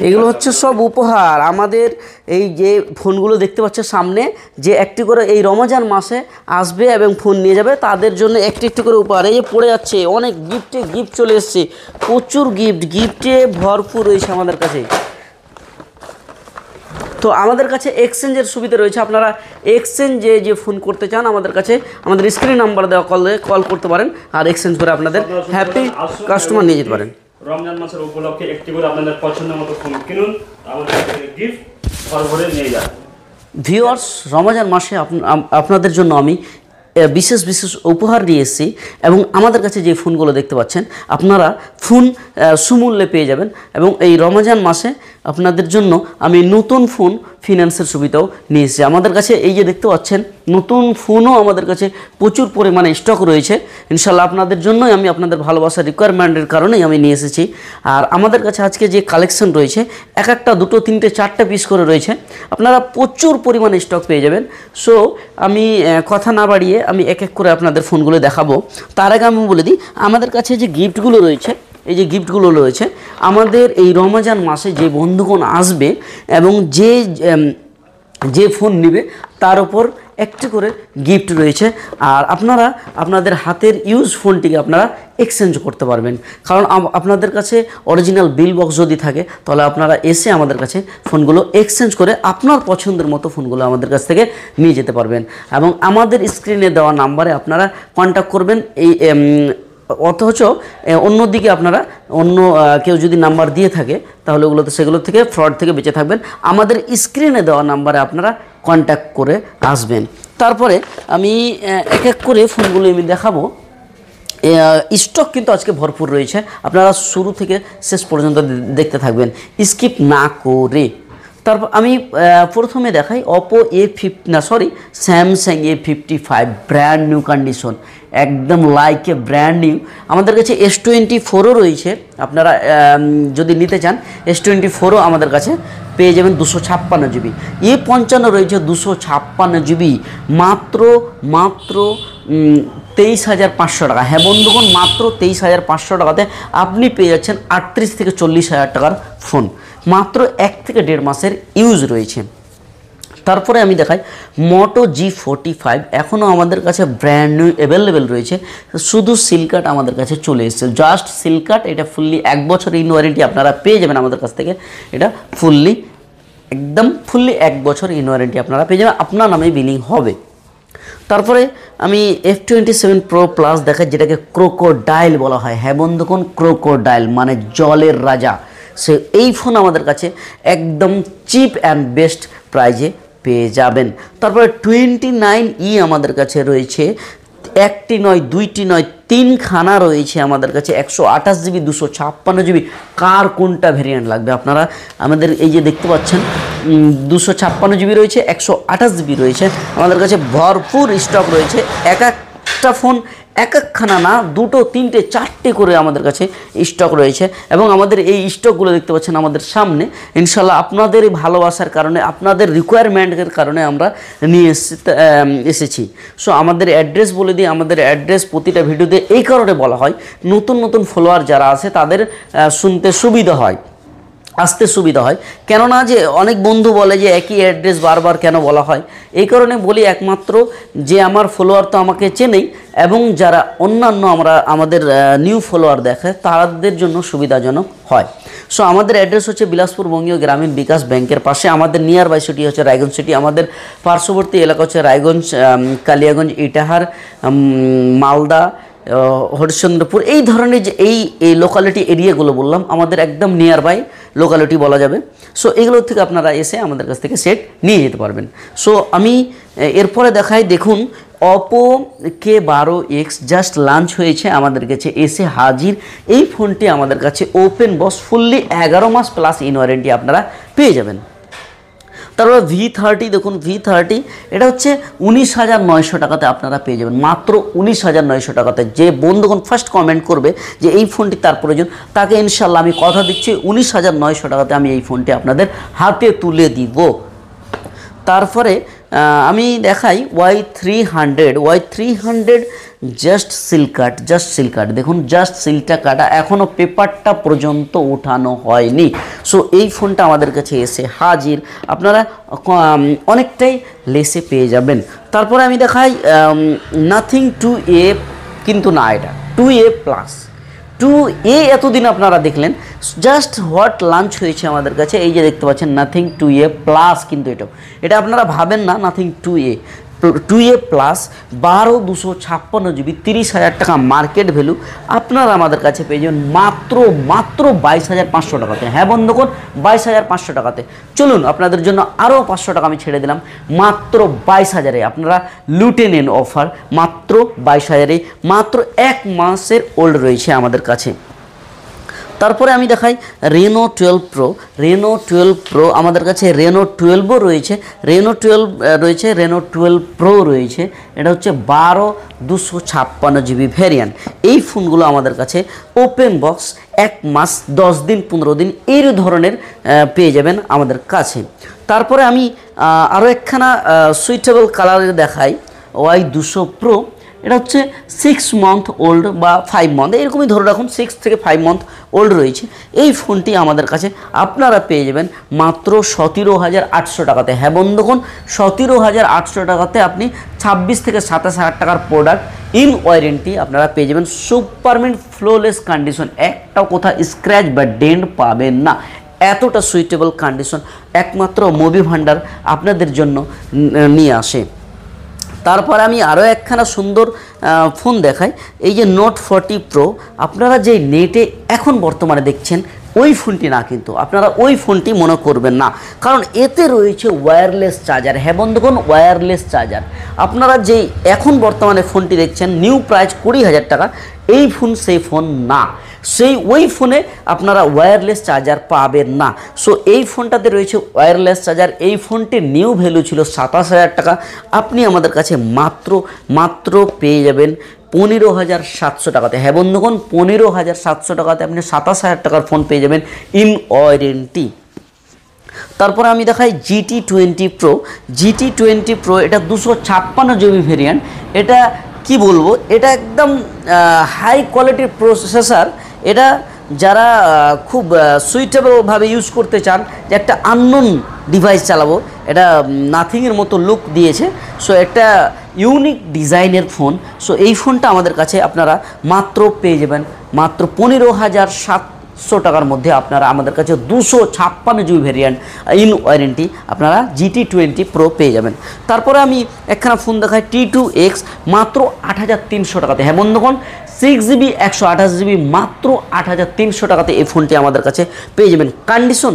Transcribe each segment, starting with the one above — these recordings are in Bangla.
এগুলো হচ্ছে সব উপহার আমাদের। এই যে ফোনগুলো দেখতে পাচ্ছে সামনে, যে একটি করে এই রমজান মাসে আসবে এবং ফোন নিয়ে যাবে তাদের জন্য একটি একটি করে উপহার। এই যে পড়ে যাচ্ছে অনেক গিফট চলে এসছে, প্রচুর গিফটে ভরপুর রয়েছে আমাদের কাছে। তো আমাদের কাছে এক্সচেঞ্জের সুবিধা রয়েছে। আপনারা এক্সচেঞ্জে যে ফোন করতে চান আমাদের কাছে আমাদের স্ক্রিন নাম্বার দেওয়া কল করতে পারেন, আর এক্সচেঞ্জ করে আপনাদের হ্যাপি কাস্টমার নিয়ে যেতে পারেন। রমজান মাসের উপলক্ষে একটি করে আপনাদের পছন্দের মতো ফোন কিনুন, আমাদের গিফট ভরে নিয়ে যান। ভিউয়ার্স, রমজান মাসে আপনাদের জন্য আমি বিশেষ উপহার নিয়ে এসেছি, এবং আমাদের কাছে যে ফোনগুলো দেখতে পাচ্ছেন আপনারা ফোন সুমূল্যে পেয়ে যাবেন। এবং এই রমজান মাসে আপনাদের জন্য আমি নতুন ফোন ফিনান্সের সুবিধাও নিয়ে এসেছি। আমাদের কাছে এই যে দেখতে পাচ্ছেন নতুন ফোনও আমাদের কাছে প্রচুর পরিমাণে স্টক রয়েছে। ইনশাল্লাহ আপনাদের জন্যই আমি আপনাদের ভালোবাসার রিকোয়ারমেন্টের কারণেই আমি নিয়ে এসেছি। আর আমাদের কাছে আজকে যে কালেকশন রয়েছে একটা দুটো তিনটে চারটে পিস করে রয়েছে, আপনারা প্রচুর পরিমাণে স্টক পেয়ে যাবেন। সো আমি কথা না বাড়িয়ে আমি এক এক করে আপনাদের ফোনগুলো দেখাবো। তার আগে আমি বলে দিই আমাদের কাছে যে গিফটগুলো রয়েছে, এই যে গিফটগুলো রয়েছে আমাদের এই রমজান মাসে যে বন্ধুগণ আসবে এবং যে ফোন নেবে তার উপর একটি করে গিফট রয়েছে। আর আপনারা আপনাদের হাতের ইউজ ফোনটিকে আপনারা এক্সচেঞ্জ করতে পারবেন, কারণ আপনাদের কাছে অরিজিনাল বিল বক্স যদি থাকে তাহলে আপনারা এসে আমাদের কাছে ফোনগুলো এক্সচেঞ্জ করে আপনার পছন্দের মতো ফোনগুলো আমাদের কাছ থেকে নিয়ে যেতে পারবেন। এবং আমাদের স্ক্রিনে দেওয়া নাম্বারে আপনারা কন্ট্যাক্ট করবেন। এই অথচ অন্যদিকে আপনারা কেউ যদি নাম্বার দিয়ে থাকে তাহলে সেগুলো থেকে ফ্রড থেকে বেঁচে থাকবেন। আমাদের স্ক্রিনে দেওয়া নাম্বারে আপনারা কন্ট্যাক্ট করে আসবেন। তারপরে আমি এক এক করে ফোনগুলো আমি দেখাবো। স্টক কিন্তু আজকে ভরপুর রয়েছে, আপনারা শুরু থেকে শেষ পর্যন্ত দেখতে থাকবেন স্কিপ না করে। তারপর আমি প্রথমে দেখাই Samsung A55 brand new condition, একদম লাইক এ ব্র্যান্ড নিউ। আমাদের কাছে S24ও রয়েছে, আপনারা যদি নিতে চান S24ও আমাদের কাছে পেয়ে যাবেন 256 GB। A55 রয়েছে 256 GB, মাত্র 23,500 টাকা। হ্যাঁ বন্ধুগণ, মাত্র 23,500 টাকাতে আপনি পেয়ে যাচ্ছেন 38 থেকে 40 হাজার টাকার ফোন, মাত্র 1 থেকে 1.5 মাসের ইউজ রয়েছে। তারপরে আমি দেখাই মোটো G45, এখনও আমাদের কাছে ব্র্যান্ড নিউ অ্যাভেলেবেল রয়েছে। শুধু সিল কাট আমাদের কাছে চলে এসেছে, জাস্ট সিল কাট। এটা ফুললি 1 বছর ইন ওয়ারেন্টি আপনারা পেয়ে যাবেন আমাদের কাছ থেকে। এটা ফুললি 1 বছর ইন ওয়ারেন্টি আপনারা পেয়ে যাবেন, আপনার নামে বিলিং হবে। তারপরে আমি F27 Pro Plus দেখাই, যেটাকে ক্রোকোডাইল বলা হয়। হ্যাঁ বন্ধুগণ, ক্রোকোডাইল মানে জলের রাজা। সে এই ফোন আমাদের কাছে একদম চিপ অ্যান্ড বেস্ট প্রাইজে পেয়ে যাবেন। তারপরে 29E আমাদের কাছে রয়েছে, একটি নয় দুইটি নয় 3খানা রয়েছে আমাদের কাছে, 128 GB 256 GB। কার কোনটা ভেরিয়েন্ট লাগবে আপনারা আমাদের এই যে দেখতে পাচ্ছেন 256 GB রয়েছে, 128 GB রয়েছে। আমাদের কাছে ভরপুর স্টক রয়েছে। একটা ফোন একখানা না, 2, 3, 4টে করে আমাদের কাছে স্টক রয়েছে। এবং আমাদের এই স্টকগুলো দেখতে পাচ্ছেন আমাদের সামনে। ইনশাল্লাহ আপনাদের এই ভালোবাসার কারণে, আপনাদের রিকোয়ারমেন্টের কারণে আমরা নিয়ে এসেছি। সো আমাদের অ্যাড্রেস বলে দিই। আমাদের অ্যাড্রেস প্রতিটা ভিডিওতে এই কারণে বলা হয়, নতুন ফলোয়ার যারা আছে তাদের শুনতে সুবিধা হয়, আসতে সুবিধা হয়। কেননা যে অনেক বন্ধু বলে যে একই অ্যাড্রেস বারবার কেন বলা হয়, এই কারণে বলি একমাত্র যে আমার ফলোয়ার তো আমাকে চেনেই, এবং যারা অন্যান্য আমাদের নিউ ফলোয়ার দেখে তাদের জন্য সুবিধাজনক হয়। সো আমাদের অ্যাড্রেস হচ্ছে বিলাসপুর বঙ্গীয় গ্রামীণ বিকাশ ব্যাংকের পাশে। আমাদের নিয়ার বাই সিটি হচ্ছে রায়গঞ্জ সিটি। আমাদের পার্শ্ববর্তী এলাকা হচ্ছে রায়গঞ্জ, কালিয়াগঞ্জ, ইটাহার, মালদা, হরিশ্চন্দ্রপুর। এই ধরনের যে এই লোকালিটি এরিয়াগুলো বললাম আমাদের একদম নিয়ার বাই লোকালিটি বলা যাবে। সো এগুলোর থেকে আপনারা এসে আমাদের কাছ থেকে সেট নিয়ে যেতে পারবেন। সো আমি এরপরে দেখাই, দেখুন Oppo K12X জাস্ট লঞ্চ হয়েছে, আমাদের কাছে এসে হাজির। এই ফোনটি আমাদের কাছে ওপেন বক্স, ফুললি 11 মাস প্লাস ইন ওয়ারেন্টি আপনারা পেয়ে যাবেন। তারপর V30 দেখুন, V30 এটা হচ্ছে 19,900 টাকাতে আপনারা পেয়ে যাবেন, মাত্র 19,900 টাকাতে। যে বন্ধুগণ ফার্স্ট কমেন্ট করবে যে এই ফোনটি তার প্রয়োজন, তাকে ইনশাল্লাহ আমি কথা দিচ্ছি 19,900 টাকাতে আমি এই ফোনটি আপনাদের হাতে তুলে দিব। তারপরে আমি দেখাই Y300 জাস্ট সিল কাট দেখুন, জাস্ট সিলটা কাটা, এখনও পেপারটা পর্যন্ত উঠানো হয়নি। সো এই ফোনটা আমাদের কাছে এসে হাজির, আপনারা অনেকটাই লেসে পেয়ে যাবেন। তারপরে আমি দেখাই নাথিং 2A, কিন্তু না, এটা 2A প্লাস। 2A এতদিন আপনারা দেখলেন, জাস্ট হোয়াট লঞ্চ হয়েছে আমাদের কাছে, এই যে দেখতে পাচ্ছেন নাথিং 2A প্লাস, কিন্তু এটা আপনারা ভাবেন না নাথিং 2A প্লাস 12/256 GB, 30,000 টাকা মার্কেট ভ্যালু, আপনারা আমাদের কাছে পেয়ে যাবেন মাত্র 22,500 টাকাতে। হ্যাঁ বন্ধুগণ, 22,500 টাকাতে। চলুন আপনাদের জন্য আরও 500 টাকা আমি ছেড়ে দিলাম, মাত্র 22,000-এ আপনারা লুটে নেন অফার, মাত্র 22,000-এ, মাত্র 1 মাসের ওল্ড রয়েছে আমাদের কাছে। তারপরে আমি দেখাই রেনো 12 প্রো, আমাদের কাছে রেনো 12ও রয়েছে, রেনো 12 প্রো রয়েছে। এটা হচ্ছে 12/256 GB ভ্যারিয়েন্ট। এই ফোনগুলো আমাদের কাছে ওপেন বক্স 1 মাস 10 দিন 15 দিন এই ধরনের পেয়ে যাবেন আমাদের কাছে। তারপরে আমি আরও একখানা সুইটেবল কালারের দেখাই, Y200 প্রো। এটা হচ্ছে 6 মান্থ ওল্ড বা 5 মান্থ, এরকমই ধরে রাখুন, 6 থেকে 5 মান্থ ওল্ড রয়েছে। এই ফোনটি আমাদের কাছে আপনারা পেয়ে যাবেন মাত্র 17,800 টাকাতে। হ্যাঁ বন্ধুগণ, 17,800 টাকাতে আপনি 26 থেকে 27,000 টাকার প্রোডাক্ট ইন ওয়ারেন্টি আপনারা পেয়ে যাবেন। সুপারমিন্ট ফ্লোলেস কন্ডিশন, একটাও কোথাও স্ক্র্যাচ বা ডেন্ট পাবেন না, এতটা সুইটেবল কন্ডিশন একমাত্র মুভি ভান্ডার আপনাদের জন্য নিয়ে আসে। তারপর আমি আরও একখানা সুন্দর ফোন দেখাই, এই যে নোট 40 প্রো। আপনারা যে নেটে এখন বর্তমানে দেখছেন ওই ফোনটি না, কিন্তু আপনারা ওই ফোনটি মনে করবেন না, কারণ এতে রয়েছে ওয়্যারলেস চার্জার। হ্যাঁ বন্ধুগণ, ওয়্যারলেস চার্জার। আপনারা যেই এখন বর্তমানে ফোনটি দেখছেন, নিউ প্রাইস 20,000 টাকা, এই ফোন সেই ফোন না, ওই ফোনে আপনারা ওয়্যারলেস চার্জার পাবেন না। সো এই ফোনটাতে রয়েছে ওয়্যারলেস চার্জার। এই ফোনটির নিউ ভ্যালু ছিল 27,000 টাকা, আপনি আমাদের কাছে মাত্র পেয়ে যাবেন 15,700 টাকাতে। হ্যাঁ বন্ধুগণ, 15,700 টাকাতে আপনি 27,000 টাকার ফোন পেয়ে যাবেন ইন ওয়ারেন্টি। তারপরে আমি দেখাই GT20 প্রো। এটা 256 GB ভেরিয়েন্ট। এটা কি বলবো, এটা একদম হাই কোয়ালিটির প্রসেসর। এটা যারা খুব সুইটেবলভাবে ইউজ করতে চান, যে একটা আননোন ডিভাইস চালাবো, এটা নাথিংয়ের মতো লুক দিয়েছে। সো একটা ইউনিক ডিজাইনের ফোন। সো এই ফোনটা আমাদের কাছে আপনারা মাত্র পেয়ে যাবেন মাত্র 15,700 টাকার মধ্যে। আপনারা আমাদের কাছে 256 GB ভেরিয়েন্ট ইন ওয়ারেন্টি আপনারা GT20 প্রো পেয়ে যাবেন। তারপরে আমি একখানা ফোন দেখাই T2X, মাত্র 8,300 টাকাতে। হ্যাঁ বন্ধুগণ, 6GB 128GB মাত্র 8,300 টাকাতে এই ফোনটি আমাদের কাছে পেয়ে যাবেন। কন্ডিশন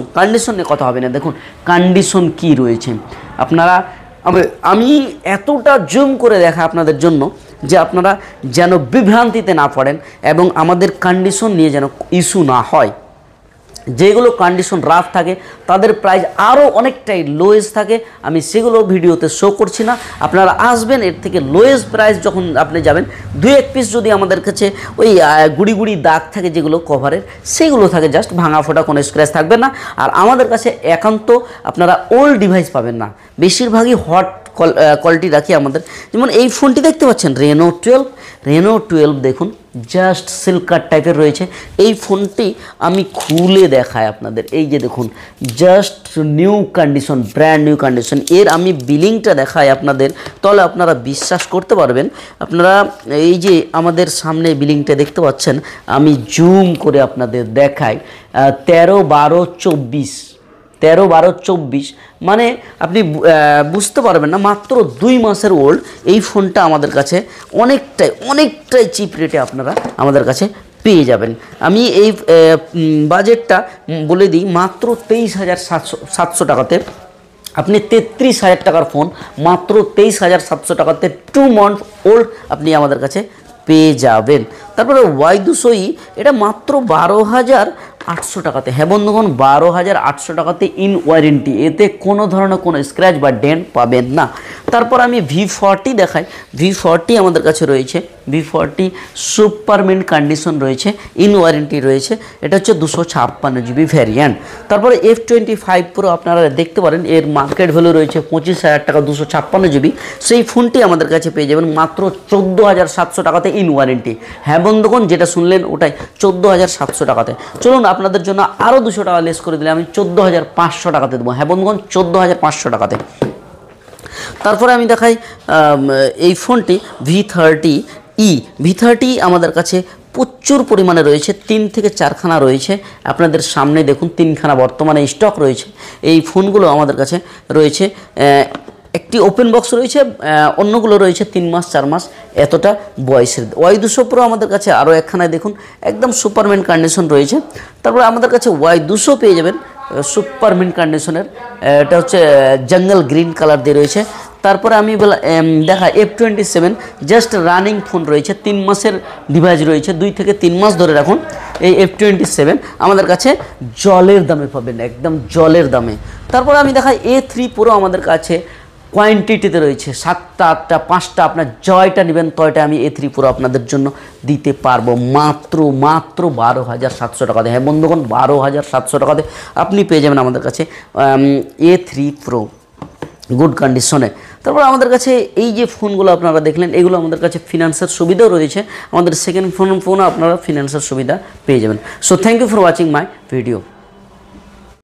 নিয়ে কথা হবে না, দেখুন কন্ডিশন কি রয়েছে। আপনারা আমি এতটা জুম করে দেখা আপনাদের জন্য, যে আপনারা যেন বিভ্রান্তিতে না পড়েন এবং আমাদের কন্ডিশন নিয়ে যেন ইস্যু না হয়। যেগুলো কন্ডিশন রাফ থাকে তাদের প্রাইস আরও অনেকটাই লোয়েস্ট থাকে, আমি সেগুলো ভিডিওতে শো করছি না। আপনারা আসবেন, এর থেকে লোয়েস্ট প্রাইস যখন আপনি যাবেন, 2-1 পিস যদি আমাদের কাছে ওই গুড়ি দাগ থাকে যেগুলো কভারের, সেগুলো থাকে, জাস্ট ভাঙা ফোটা, কোনো স্ক্র্যাচ থাকবে না। আর আমাদের কাছে একান্ত আপনারা ওল্ড ডিভাইস পাবেন না, বেশিরভাগই হট কোয়ালিটি রাখি আমাদের। যেমন এই ফোনটি দেখতে পাচ্ছেন রেনো 12 দেখুন, জাস্ট সিল্কার টাইপের রয়েছে। এই ফোনটি আমি খুলে দেখাই আপনাদের, এই যে দেখুন, just new condition, brand new condition. এর আমি বিলিংটা দেখাই আপনাদের, তাহলে আপনারা বিশ্বাস করতে পারবেন। আপনারা এই যে আমাদের সামনে বিলিংটা দেখতে পাচ্ছেন, আমি জুম করে আপনাদের দেখাই, 13/12/24 মানে আপনি বুঝতে পারবেন না, মাত্র 2 মাসের ওল্ড এই ফোনটা আমাদের কাছে অনেকটাই চিপ রেটে আপনারা আমাদের কাছে পেয়ে যাবেন। আমি এই বাজেটটা বলে দিই, মাত্র 23,700 টাকাতে আপনি 33,000 টাকার ফোন মাত্র 23,700 টাকাতে 2 মান্থ ওল্ড আপনি আমাদের কাছে পেয়ে যাবেন। তারপরে Y200, এটা মাত্র 12,800 টাকাতে। হ্যাঁ বন্ধুগণ, 12,800 টাকাতে ইন ওয়ারেন্টি, এতে কোনো ধরনের কোনো স্ক্র্যাচ বা ডেন্ট পাবেন না। তারপর আমি V40 দেখাই, V40 আমাদের কাছে রয়েছে V40 সুপার মিন্ট কন্ডিশন রয়েছে, ইন ওয়ারেন্টি রয়েছে। এটা হচ্ছে 256 GB ভ্যারিয়েন্ট। তারপরে F25 Pro আপনারা দেখতে পারেন, এর মার্কেট ভ্যালু রয়েছে 25,000 টাকা, 256 GB। সেই ফোনটি আমাদের কাছে পেয়ে যাবেন মাত্র 14,700 টাকাতে ইন ওয়ারেন্টি। হ্যাঁ বন্ধুগণ, যেটা শুনলেন ওটাই, 14,700 টাকাতে। চলুন আপনাদের জন্য আরও 200 টাকা লেস করে দিলে আমি 14,500 টাকাতে দেবো। হ্যাঁ বন্ধুগণ, 14,500 টাকাতে। তারপরে আমি দেখাই এই ফোনটি V30 আমাদের কাছে প্রচুর পরিমাণে রয়েছে, 3 থেকে 4খানা রয়েছে। আপনাদের সামনে দেখুন 3খানা বর্তমানে স্টক রয়েছে। এই ফোনগুলো আমাদের কাছে রয়েছে, একটি ওপেন বক্স রয়েছে, অন্যগুলো রয়েছে 3 মাস 4 মাস এতটা বয়সের। Y200 Pro আমাদের কাছে আরও একখানায় দেখুন একদম সুপারম্যান কন্ডিশন রয়েছে। তারপরে আমাদের কাছে Y200 পেয়ে যাবেন সুপারম্যান কন্ডিশনের, এটা হচ্ছে জঙ্গল গ্রিন কালার দিয়ে রয়েছে। তারপরে আমি দেখা F27 জাস্ট রানিং ফোন রয়েছে, 3 মাসের ডিভাইস রয়েছে, 2 থেকে 3 মাস ধরে রাখুন। এই F27 আমাদের কাছে জলের দামে পাবেন, একদম জলের দামে। তারপরে আমি দেখাই A3 Pro আমাদের কাছে কোয়ান্টিটিতে রয়েছে 7টা 8টা 5টা, আপনার জয়টা নেবেন তয়টা আমি A3 Pro আপনাদের জন্য দিতে পারবো মাত্র 12,700 টাকাতে। হ্যাঁ বন্ধুগণ, 12,700 টাকাতে আপনি পেয়ে যাবেন আমাদের কাছে A3 Pro গুড কন্ডিশনে। তারপর আমাদের কাছে এই যে ফোনগুলো আপনারা দেখলেন, এগুলো আমাদের কাছে ফিনান্সের সুবিধাও রয়েছে। আমাদের সেকেন্ড ফোন আপনারা ফিনান্সের সুবিধা পেয়ে যাবেন। So thank you for watching my video.